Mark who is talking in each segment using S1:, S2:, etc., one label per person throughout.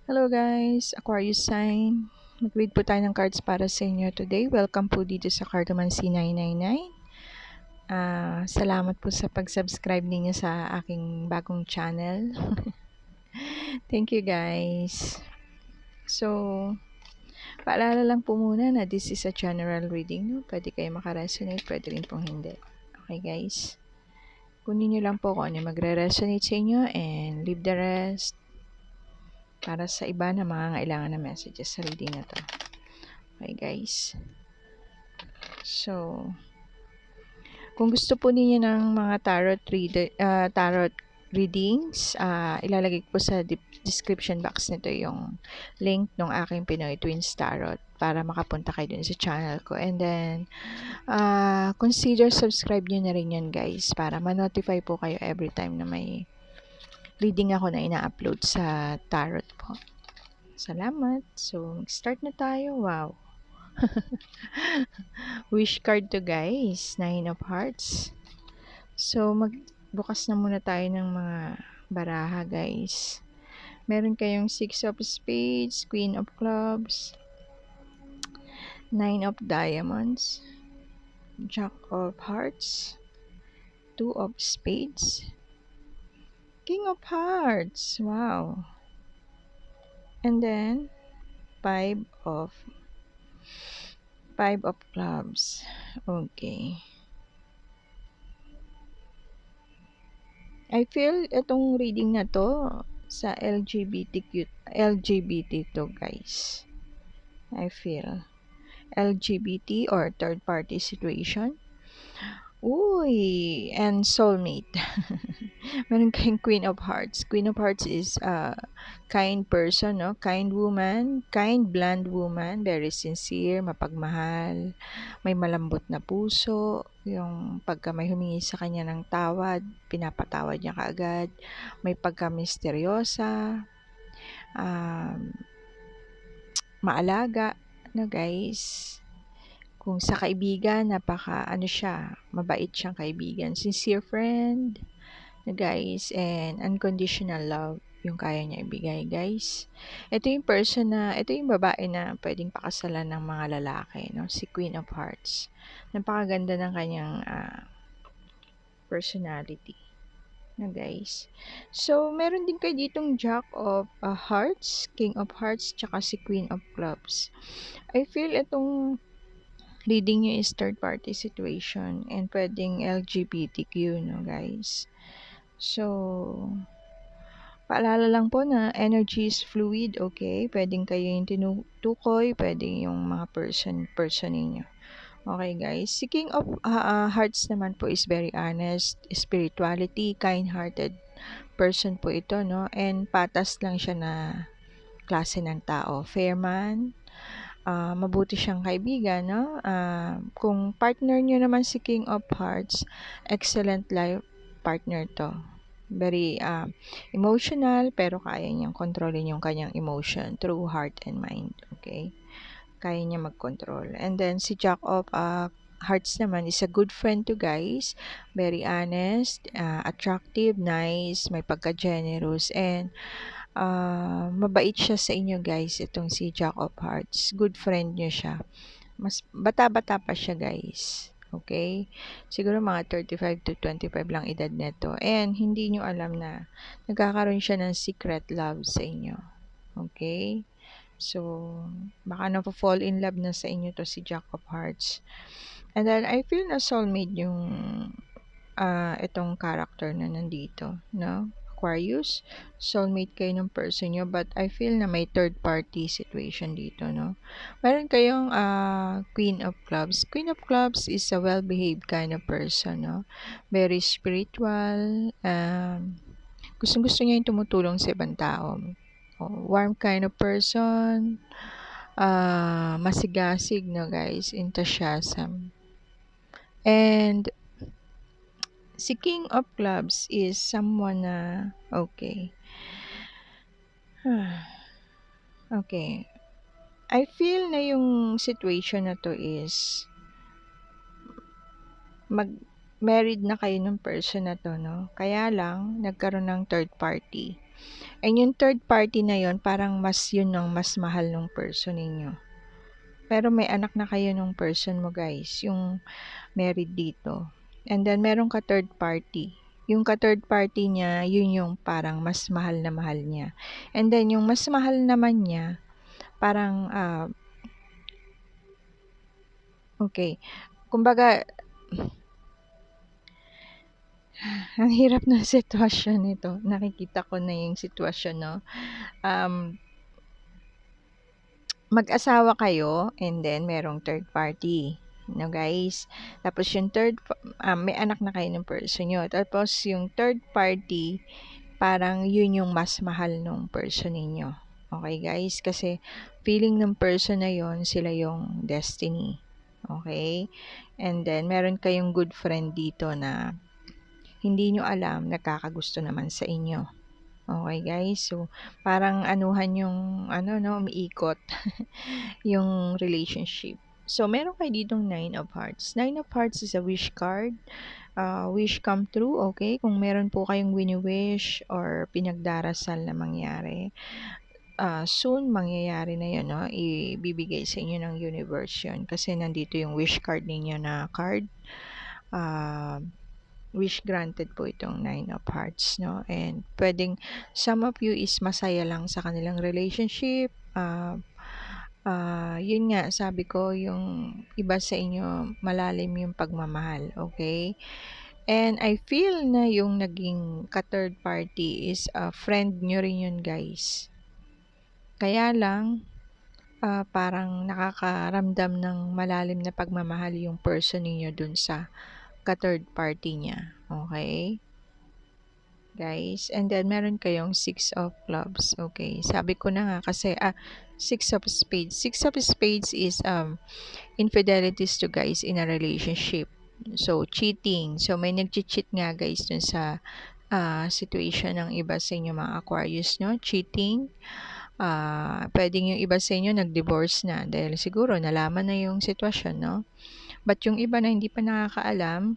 S1: Hello guys, Aquarius sign. Mag-read po tayo ng cards para sa inyo today. Welcome po dito sa Cartomancy 999. Salamat po sa pag-subscribe ninyo sa aking bagong channel. Thank you guys. So, paalala lang po muna na this is a general reading. No? Pwede kayo makaresonate, pwede rin pong hindi. Okay guys? Kunin nyo lang po kung ano magre-resonate sa inyo and leave the rest para sa iba na mangangailangan ng messages sa reading na to. Okay guys? So, kung gusto po niyo ng mga tarot readings, ilalagay ko po sa description box nito yung link ng aking Pinoy Twins Tarot para makapunta kayo dun sa channel ko. And then, consider subscribe nyo na rin yan guys para ma-notify po kayo every time na may reading ako na ina-upload sa tarot po. Salamat. So, start na tayo. Wow. Wish card to guys. 9 of Hearts. So, magbukas na muna tayo ng mga baraha guys. Meron kayong 6 of Spades, Queen of Clubs, 9 of Diamonds, Jack of Hearts, 2 of Spades, King of Hearts. Wow. And then, 5 of Clubs. Okay. I feel itong reading na to sa LGBT to guys. I feel LGBT or third party situation. Uy, and soulmate. Meron kayong Queen of Hearts. Queen of Hearts is a kind person, no? Kind woman, kind bland woman, very sincere, mapagmahal, may malambot na puso, yung pagka may humingi sa kanya ng tawad, pinapatawad niya kaagad, may pagka-misteryosa, um, maalaga, no guys? Kung sa kaibigan, mabait siyang kaibigan. Sincere friend, na guys, and unconditional love yung kaya niya ibigay, guys. Ito yung babae na pwedeng pakasalan ng mga lalaki, no? Si Queen of Hearts. Napakaganda ng kanyang personality, na guys. So, meron din kayo ditong Jack of Hearts, King of Hearts, tsaka si Queen of Clubs. I feel itong reading nyo is third party situation and pwedeng LGBTQ, no guys. So, paalala lang po na energy is fluid, okay? Pwedeng kayo yung tinutukoy, pwedeng yung mga person ninyo. Okay guys, si King of Hearts naman po is very honest, spirituality, kind-hearted person po ito, no? And patas lang siya na klase ng tao. Fair man, mabuti siyang kaibigan, no? Kung partner nyo naman si King of Hearts, excellent life partner to. Very emotional, pero kaya niyang kontrolin yung kanyang emotion through heart and mind, okay? Kaya niya mag-control. And then, si Jack of Hearts naman is a good friend to guys. Very honest, attractive, nice, may pagka-generous, and mabait siya sa inyo guys, itong si Jack of Hearts. Good friend niyo siya. Mas bata-bata pa siya guys. Okay? Siguro mga 35 to 25 lang edad nito. And hindi nyo alam na nagkakaroon siya ng secret love sa inyo. Okay? So, baka na-fall in love na sa inyo to si Jack of Hearts. And then, I feel na soulmate yung itong character na nandito, no? Aquarius, soulmate kayo ng person nyo, but I feel na may third party situation dito, no? Meron kayong Queen of Clubs. Queen of Clubs is a well-behaved kind of person, no? Very spiritual, gustong-gusto niya yung tumutulong sa ibang tao. Warm kind of person, masigasig, no guys, enthusiasm. And si King of Clubs is someone na, okay. Okay. I feel na yung situation na to is married na kayo ng person na to, no? Kaya lang, nagkaroon ng third party. And yung third party na yon parang yun ang mas mahal nung person ninyo. Pero may anak na kayo nung person mo guys, yung married dito. And then meron ka third party. Yung ka third party niya, yun yung parang mas mahal na mahal niya. And then yung mas mahal naman niya, parang okay. Kumbaga, ang hirap ng sitwasyon nito. Nakikita ko na yung sitwasyon, no? Um, Mag-asawa kayo and then merong third party. No, guys? Tapos yung may anak na kayo ng person nyo. Tapos yung third party, parang yun yung mas mahal nung person ninyo. Okay, guys? Kasi feeling ng person na yon sila yung destiny. Okay? And then, meron kayong good friend dito na hindi nyo alam, nagkakagusto naman sa inyo. Okay, guys? So, parang anuhan yung, no, umiikot yung relationship. So, meron kayo ditong Nine of Hearts. Nine of Hearts is a wish card. Wish come true, okay? Kung meron po kayong wini-wish or pinagdarasal na mangyari, soon mangyayari na yun, no? Ibibigay sa inyo ng universe yun. Kasi nandito yung wish card ninyo na card. Wish granted po itong Nine of Hearts, no? And pwedeng some of you is masaya lang sa kanilang relationship. Yun nga, sabi ko, yung iba sa inyo, malalim yung pagmamahal, okay? And I feel na yung naging ka-third party is a friend nyo rin yun, guys. Kaya lang, parang nakakaramdam ng malalim na pagmamahal yung person ninyo dun sa ka-third party niya. Okay? Guys, and then meron kayong Six of Clubs. Okay, sabi ko na nga kasi Six of Spades. Six of Spades is infidelities to guys in a relationship. So cheating. So may nag-cheat nga guys dun sa situation ng iba sa inyo mga Aquarius, no? Cheating. Pwedeng yung iba sa inyo nag-divorce na dahil siguro nalaman na yung sitwasyon, no? But yung iba na hindi pa nakakaalam,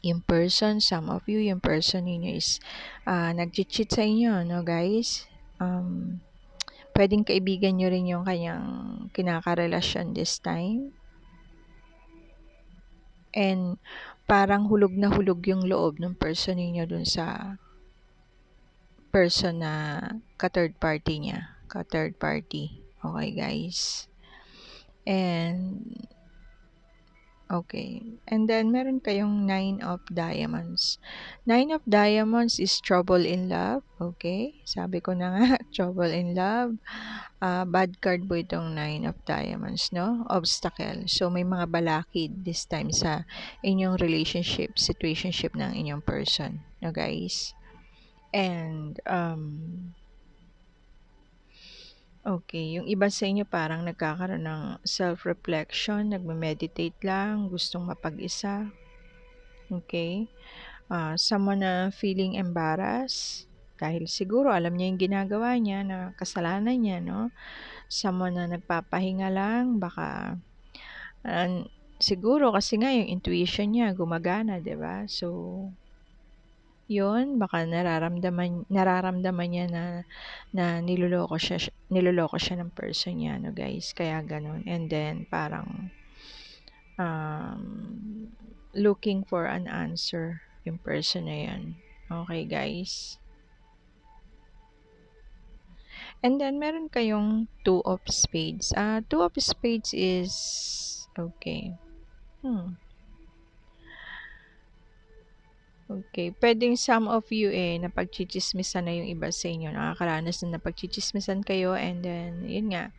S1: yung person, some of you, yung person ninyo is nag-cheat sa inyo, no guys? Pwedeng kaibigan nyo rin yung kanyang kinakarelasyon this time. And parang hulog na hulog yung loob ng person ninyo dun sa person na ka-third party niya. Ka-third party. Okay, guys? And okay. And then, meron kayong Nine of Diamonds. Nine of Diamonds is trouble in love. Okay? Sabi ko na nga, trouble in love. Bad card po itong Nine of Diamonds, no? Obstacle. So, may mga balakid this time sa inyong relationship, situationship ng inyong person. No, guys? And, okay, yung iba sa inyo parang nagkakaroon ng self-reflection, nagme-meditate lang, gustong mapag-isa. Okay? Someone na feeling embarrassed dahil siguro alam niya yung ginagawa niya na kasalanan niya, no? Someone na nagpapahinga lang, baka siguro kasi nga yung intuition niya gumagana, 'di ba? So, yun, baka nararamdaman niya na niloloko siya ng person niya, no guys, kaya ganun. And then parang um, looking for an answer yung person na yan. Okay, guys. And then meron kayong Two of Spades. Two of Spades is okay. Okay, puwedeng some of you, napagtsitsismisan na yung iba sa inyo, nakakaranas na napagtsitsismisan kayo and then yun nga,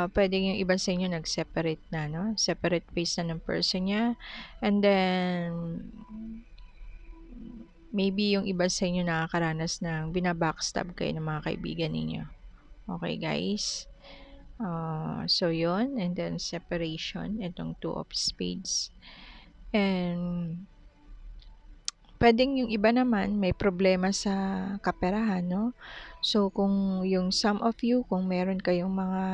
S1: puwedeng yung iba sa inyo nag-separate na 'no, separate ways na ng person niya and then maybe yung iba sa inyo nakakaranas ng bina-backstab kayo ng mga kaibigan ninyo. Okay, guys? So yun and then separation, itong Two of Spades and puwedeng yung iba naman may problema sa kaperahan 'no. So kung yung some of you kung meron kayong mga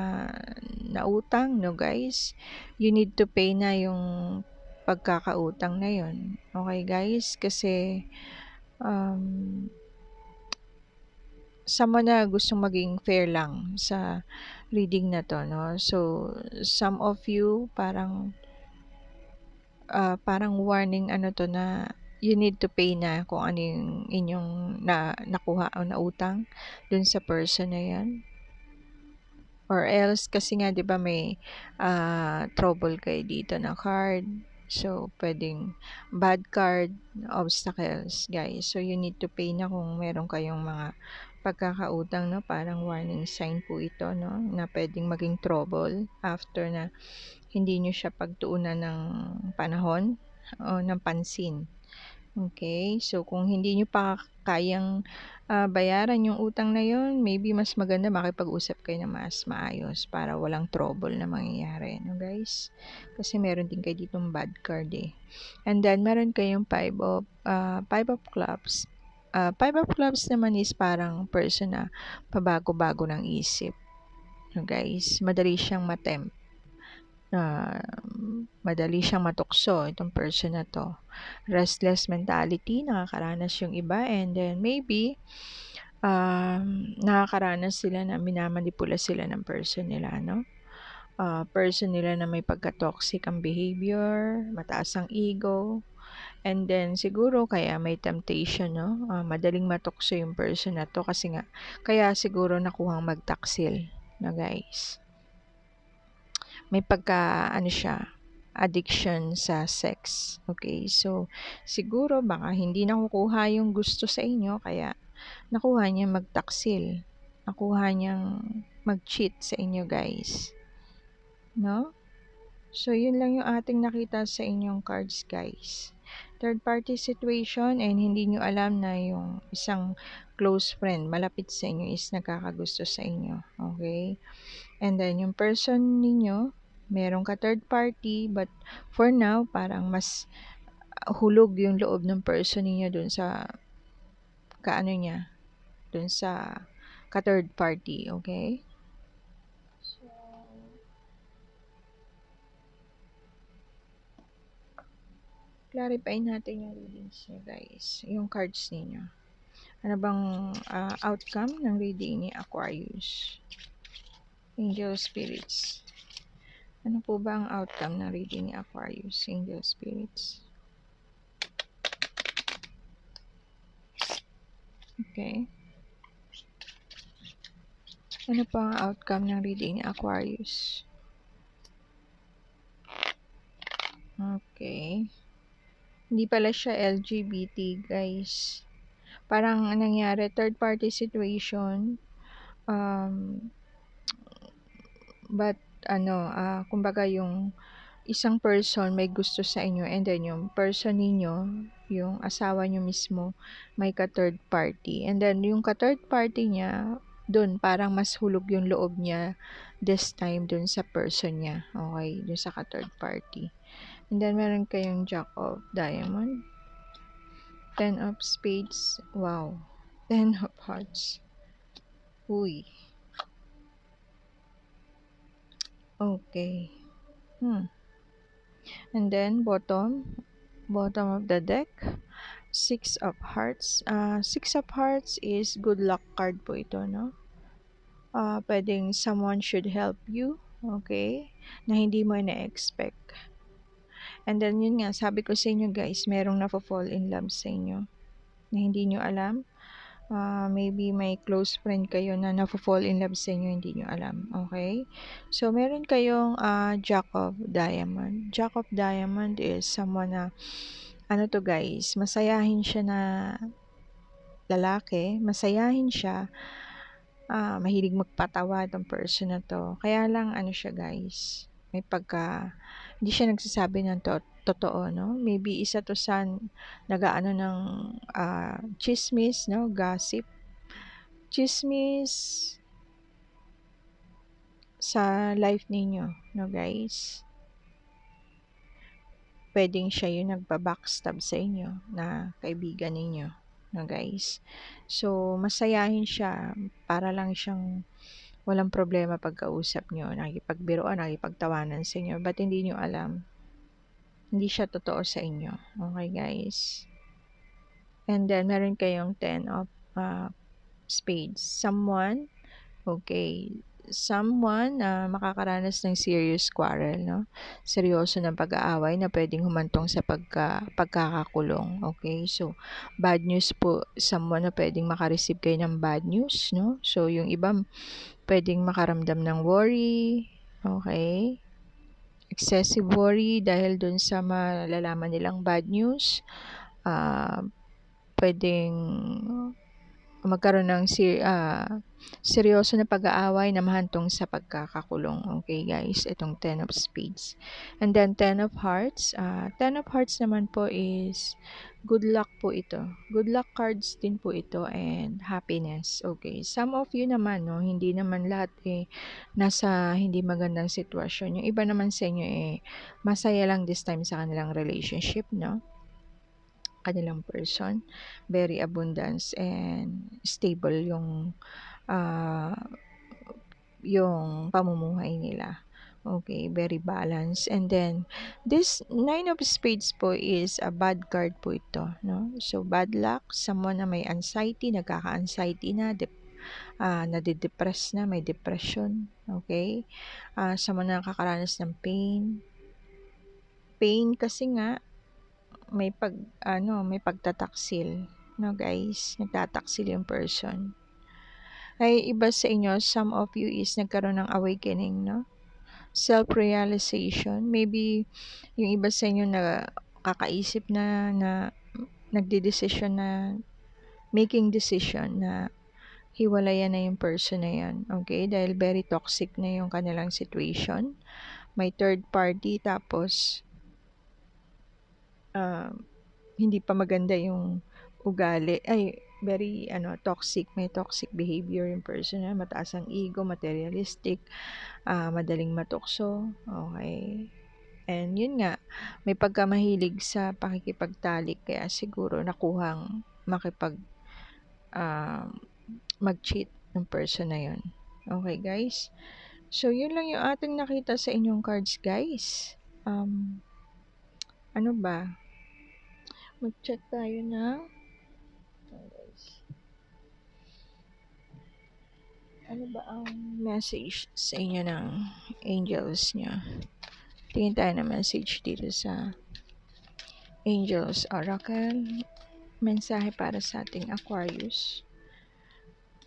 S1: nautang 'no guys, you need to pay na yung pagkakautang na yun. Okay guys? Kasi, um, someone na gustong maging fair lang sa reading na 'to 'no. So, some of you parang warning ano 'to na you need to pay na kung ano yung inyong nakuha o nautang dun sa person na 'yan. Or else kasi nga 'di ba may, trouble kayo dito na card. So, puwedeng bad card, obstacles, guys. So, you need to pay na kung meron kayong mga pagkakautang 'no, parang warning sign po ito 'no, na puwedeng maging trouble after na hindi niyo siya pagtuunan ng panahon o ng pansin. Okay, so kung hindi niyo pa kayang, bayaran yung utang na yun, maybe mas maganda makipag-usap kayo ng mas maayos para walang trouble na mangyayari 'no, guys. Kasi meron din kayo ditong bad card, eh. And then meron kayong five of clubs. Five of clubs naman is parang person na pabago-bago ng isip 'no, guys. Madali siyang matukso itong person na 'to. Restless mentality, nakakaranas yung iba and then maybe, nakakaranas sila na minamanipula sila ng person nila 'no. Person nila na may pagka-toxic ang behavior, mataas ang ego, and then siguro kaya may temptation 'no, madaling matukso yung person na 'to kasi nga kaya siguro nakuhang magtaksil na guys. May pagka-ano siya, addiction sa sex, okay. So, siguro baka hindi nakukuha yung gusto sa inyo kaya nakuha niyang magtaksil, nakuha niyang mag-cheat sa inyo guys, 'no? So, yun lang yung ating nakita sa inyong cards guys. Third party situation and hindi niyo alam na yung isang close friend malapit sa inyo is nagkakagusto sa inyo, okay. And then yung person ninyo, meron ka third party but for now parang mas hulog yung loob ng person ninyo dun sa kaano niya, dun sa ka-third party, okay? So, clarify natin yung readings niyo guys, yung cards ninyo. Ano bang outcome ng reading ni Aquarius? Angel Spirits. Ano po ba ang outcome ng reading ni Aquarius, Angel Spirits? Okay. Ano pa ang outcome ng reading ni Aquarius? Okay. Hindi pala siya LGBT, guys. Parang nangyari, third party situation. But kumbaga yung isang person may gusto sa inyo and then yung person ninyo, yung asawa nyo mismo, may ka-third party. And then yung ka-third party niya, dun parang mas hulog yung loob niya this time dun sa person niya. Okay, dun sa ka-third party. And then meron kayong Jack of Diamond, Ten of Spades, wow, Ten of Hearts. Uy. Okay. And then bottom of the deck, Six of Hearts. Six of Hearts is good luck card po ito, no? Pwedeng someone should help you, okay? Na hindi mo na-expect. And then yun nga, sabi ko sa inyo guys, merong na-fall in love sa inyo na hindi nyo alam. Maybe may close friend kayo na na-fall in love sa inyo, hindi nyo alam. Okay? So, meron kayong Jack of Diamond. Jack of Diamond is someone na, ano to guys, masayahin siya na lalaki. Masayahin siya. Mahilig magpatawa itong person na to. Kaya lang, ano siya guys, may hindi siya nagsasabi ng totoo, no? Maybe isa to sa nagaano ng chismis, no? Gossip. Chismis sa life ninyo, no guys? Pwedeng siya yung nagba-backstab sa inyo na kaibigan ninyo, no guys? So, masayahin siya para lang siyang walang problema pagkausap nyo, nakikipagbiruan, nakikipagtawanan sa inyo, but hindi nyo alam, hindi siya totoo sa inyo. Okay guys? And then, meron kayong spades. Someone na makakaranas ng serious quarrel, no? Seryoso ng pag-aaway na pwedeng humantong sa pagkakakulong. Okay? So, bad news po, someone na pwedeng makareceive kayo ng bad news, no? So, yung iba pwedeng makaramdam ng worry, okay? Excessive worry dahil dun sa malalaman nilang bad news. Pwedeng magkaroon ng seryoso na pag-aaway na mahantong sa pagkakakulong. Okay, guys? Itong Ten of Spades. And then, Ten of Hearts. Ten of Hearts naman po is good luck po ito. Good luck cards din po ito and happiness. Okay. Some of you naman, no, hindi naman lahat nasa hindi magandang sitwasyon. Yung iba naman sa inyo masaya lang this time sa kanilang relationship, no? Kanilang person, very abundance and stable ah, yung pamumuhay nila. Okay, very balanced. And then, this Nine of Spades po is a bad card po ito, no? So, bad luck, someone na may anxiety, nagkaka-anxiety na, nadidepress na, may depression, okay? Someone na nakakaranas ng pain. Pain kasi nga, may pagtataksil, no guys, nagtataksil yung person. Ay iba sa inyo, some of you is nagkaroon ng awakening, no? Self-realization. Maybe yung iba sa inyo na kakaisip na nagdedesisyon na making decision na hiwalayan na yung person na yan. Okay? Dahil very toxic na yung kanilang situation. May third party tapos hindi pa maganda yung ugali, very toxic, may toxic behavior yung person na mataas ang ego, materialistic, madaling matukso, okay. And yun nga, may pagkamahilig sa pakikipagtalik kaya siguro nakuhang mag-cheat ng person na yun. Okay guys? So yun lang yung ating nakita sa inyong cards guys. Ano ba? Mag-check tayo ng ano ba ang message sa inyo ng angels nyo? Tingin tayo ng message dito sa Angels Oracle. Mensahe para sa ating Aquarius.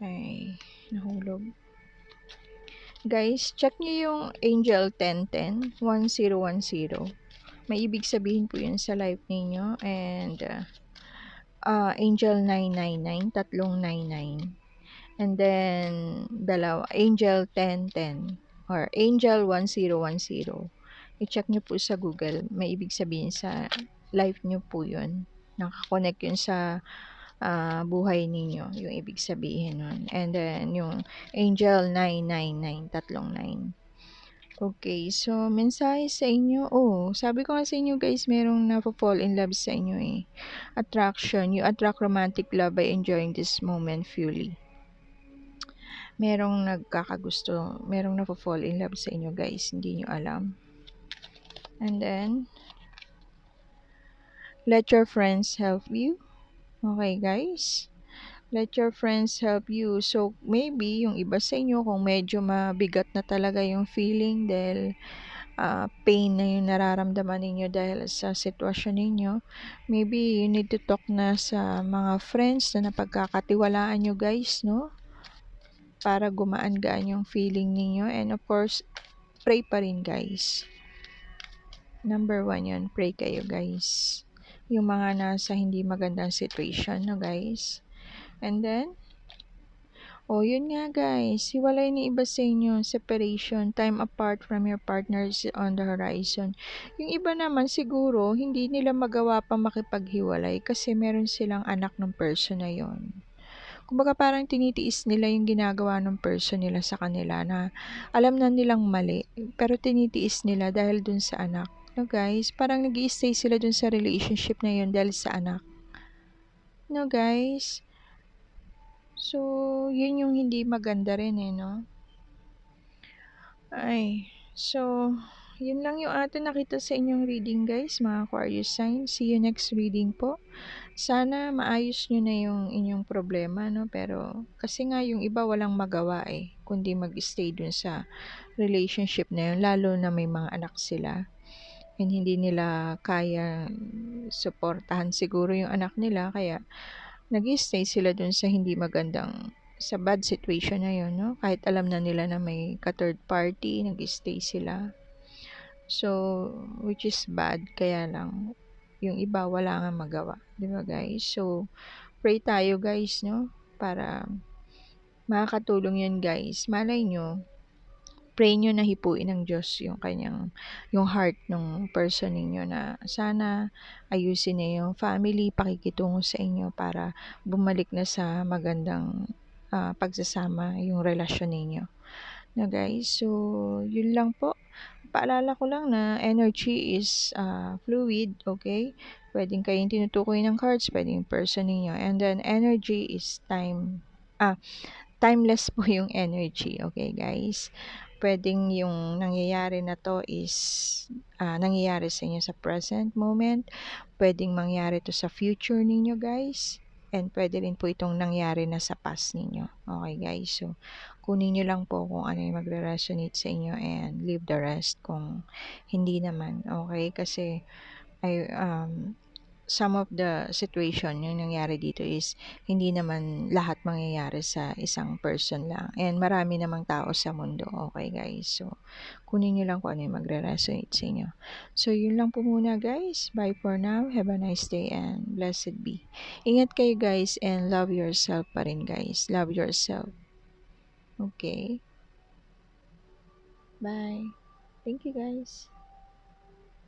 S1: Ay, nahulog. Guys, check nyo yung Angel 1010, 1010. May ibig sabihin po yun sa life ninyo. And Angel 999, 399. And then, Angel 1010 or Angel 1010. I-check nyo po sa Google. May ibig sabihin sa life nyo po yun. Nakakonect yun sa buhay ninyo. Yung ibig sabihin nun. And then, yung Angel 999, 39. Okay, so mensahe sa inyo. Sabi ko nga sa inyo guys, merong na-fall in love sa inyo Attraction. You attract romantic love by enjoying this moment fully. Merong nagkakagusto, merong na-fall in love sa inyo guys, hindi nyo alam. And then, let your friends help you. Okay guys, let your friends help you. So, maybe yung iba sa inyo, kung medyo mabigat na talaga yung feeling dahil pain na yung nararamdaman ninyo dahil sa sitwasyon ninyo, maybe you need to talk na sa mga friends na napagkakatiwalaan nyo guys, no? Para gumaan-gaan yung feeling ninyo. And of course, pray pa rin guys. Number 1 yun, pray kayo guys. Yung mga nasa hindi magandang situation, no guys. And then, yun nga guys, hiwalay ni iba sa inyo, separation, time apart from your partners on the horizon. Yung iba naman siguro, hindi nila magawa pa makipaghiwalay kasi meron silang anak ng person na yon. Kumbaga parang tinitiis nila yung ginagawa ng person nila sa kanila na alam na nilang mali, pero tinitiis nila dahil dun sa anak. No guys, parang nag-i-stay sila dun sa relationship na yun dahil sa anak. No guys, so yun yung hindi maganda rin no. So yun lang yung atin nakita sa inyong reading guys, mga Aquarius sign. See you next reading po. Sana maayos niyo na yung inyong problema 'no, pero kasi nga yung iba walang magawa, kundi mag-stay dun sa relationship na yun lalo na may mga anak sila and hindi nila kayang suportahan siguro yung anak nila kaya nag-i-stay sila dun sa hindi magandang sa bad situation na yun 'no, kahit alam na nila na may ka-third party nag-i-stay sila. So, which is bad kaya lang yung iba wala ngang magawa, 'di ba guys? So, pray tayo guys 'no, para makakatulong 'yun guys. Malay niyo, pray niyo na hipuin ng Diyos yung heart nung person ninyo na sana ayusin niya yung family, pakikitungo sa inyo para bumalik na sa magandang, pagsasama yung relasyon ninyo, na guys. So, 'yun lang po. Paalala ko lang na energy is, fluid, okay? Puwedeng kayong tinutukoy ng cards, puwedeng yung person ninyo and then energy is timeless po yung energy, okay guys? Puwedeng yung nangyayari na 'to is, nangyayari sa inyo sa present moment, puwedeng mangyari 'to sa future ninyo guys, and puwede rin po itong nangyari na sa past ninyo, okay guys? So, kunin niyo lang po kung ano yung magre-resonate sa inyo and leave the rest kung hindi naman, okay? Kasi some of the situation yung nangyari dito is hindi naman lahat mangyayari sa isang person lang and marami namang tao sa mundo, okay guys? So, kunin niyo lang kung ano yung magre-resonate sa inyo. So, yun lang po muna guys. Bye for now. Have a nice day and blessed be. Ingat kayo guys and love yourself pa rin guys. Love yourself. Okay? Bye. Thank you guys.